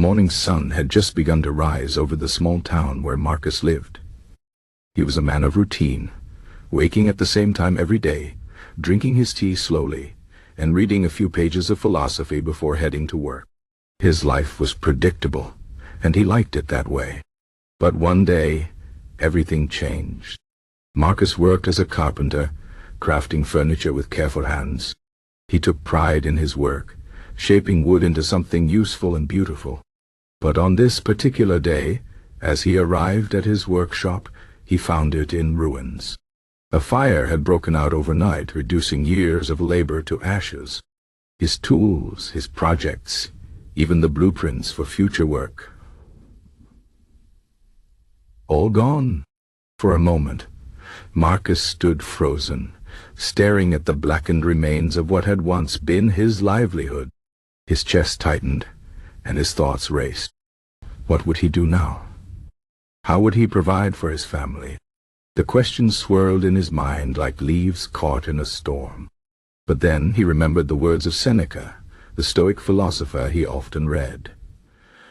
morning sun had just begun to rise over the small town where Marcus lived. He was a man of routine, waking at the same time every day, drinking his tea slowly, and reading a few pages of philosophy before heading to work. His life was predictable, and he liked it that way. But one day, everything changed. Marcus worked as a carpenter, crafting furniture with careful hands. He took pride in his work, shaping wood into something useful and beautiful. But on this particular day, as he arrived at his workshop, he found it in ruins. A fire had broken out overnight, reducing years of labor to ashes. His tools, his projects, even the blueprints for future work, all gone. For a moment, Marcus stood frozen, staring at the blackened remains of what had once been his livelihood. His chest tightened, and his thoughts raced. What would he do now? How would he provide for his family? The questions swirled in his mind like leaves caught in a storm. But then he remembered the words of Seneca, the Stoic philosopher he often read.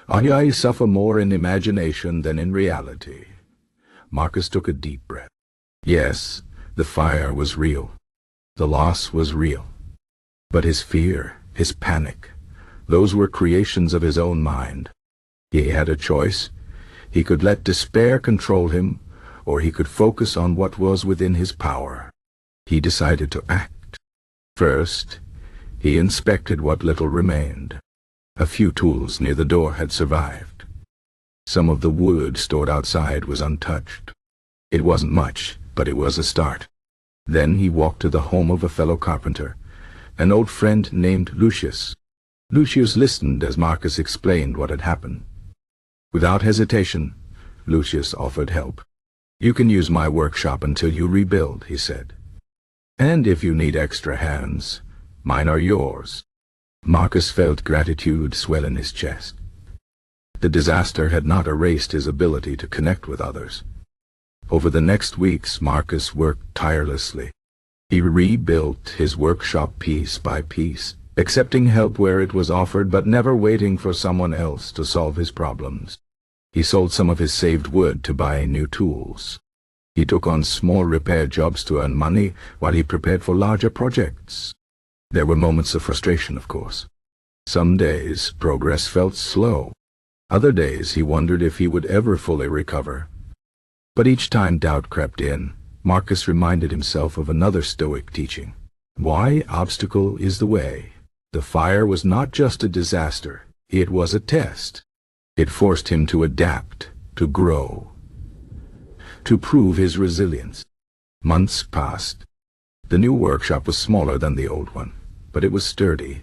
"I suffer more in imagination than in reality." Marcus took a deep breath. Yes, the fire was real. The loss was real. But his fear, his panic, those were creations of his own mind. He had a choice. He could let despair control him, or he could focus on what was within his power. He decided to act. First, he inspected what little remained. A few tools near the door had survived. Some of the wood stored outside was untouched. It wasn't much, but it was a start. Then he walked to the home of a fellow carpenter, an old friend named Lucius. Lucius listened as Marcus explained what had happened. Without hesitation, Lucius offered help. "You can use my workshop until you rebuild," he said. "And if you need extra hands, mine are yours." Marcus felt gratitude swell in his chest. The disaster had not erased his ability to connect with others. Over the next weeks, Marcus worked tirelessly. He rebuilt his workshop piece by piece, accepting help where it was offered but never waiting for someone else to solve his problems. He sold some of his saved wood to buy new tools. He took on small repair jobs to earn money while he prepared for larger projects. There were moments of frustration, of course. Some days, progress felt slow. Other days, he wondered if he would ever fully recover. But each time doubt crept in, Marcus reminded himself of another Stoic teaching. Why obstacle is the way. The fire was not just a disaster, it was a test. It forced him to adapt, to grow, to prove his resilience. Months passed. The new workshop was smaller than the old one, but it was sturdy.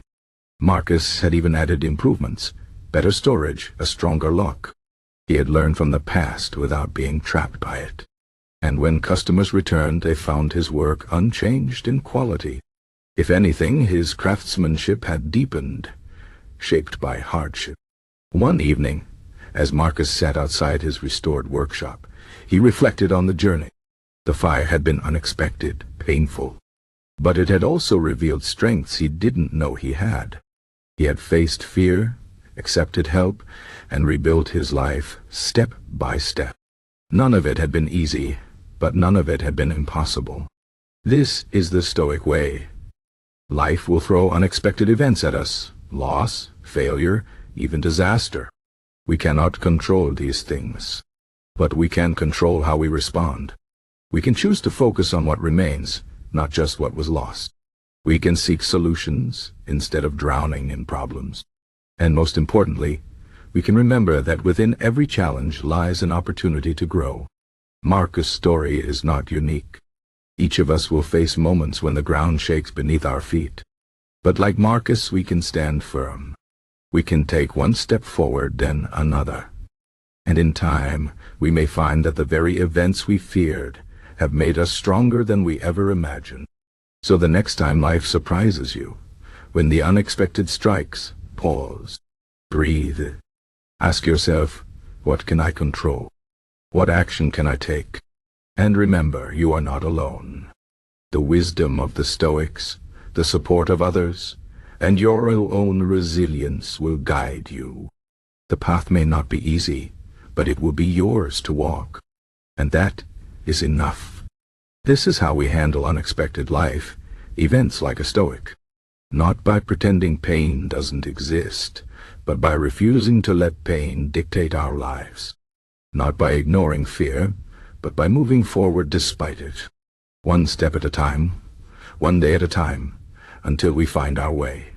Marcus had even added improvements, better storage, a stronger lock. He had learned from the past without being trapped by it. And when customers returned, they found his work unchanged in quality. If anything, his craftsmanship had deepened, shaped by hardship. One evening, as Marcus sat outside his restored workshop, he reflected on the journey. The fire had been unexpected, painful, but it had also revealed strengths he didn't know he had. He had faced fear, accepted help, and rebuilt his life step by step. None of it had been easy, but none of it had been impossible. This is the Stoic way. Life will throw unexpected events at us, loss, failure, even disaster. We cannot control these things, but we can control how we respond. We can choose to focus on what remains, not just what was lost. We can seek solutions instead of drowning in problems. And most importantly, we can remember that within every challenge lies an opportunity to grow. Marcus' story is not unique. Each of us will face moments when the ground shakes beneath our feet. But like Marcus, we can stand firm. We can take one step forward, then another. And in time, we may find that the very events we feared have made us stronger than we ever imagined. So the next time life surprises you, when the unexpected strikes, pause, breathe. Ask yourself, what can I control? What action can I take? And remember, you are not alone. The wisdom of the Stoics, the support of others, and your own resilience will guide you. The path may not be easy, but it will be yours to walk. And that is enough. This is how we handle unexpected life, events like a Stoic. Not by pretending pain doesn't exist, but by refusing to let pain dictate our lives. Not by ignoring fear, but by moving forward despite it. One step at a time, one day at a time, until we find our way.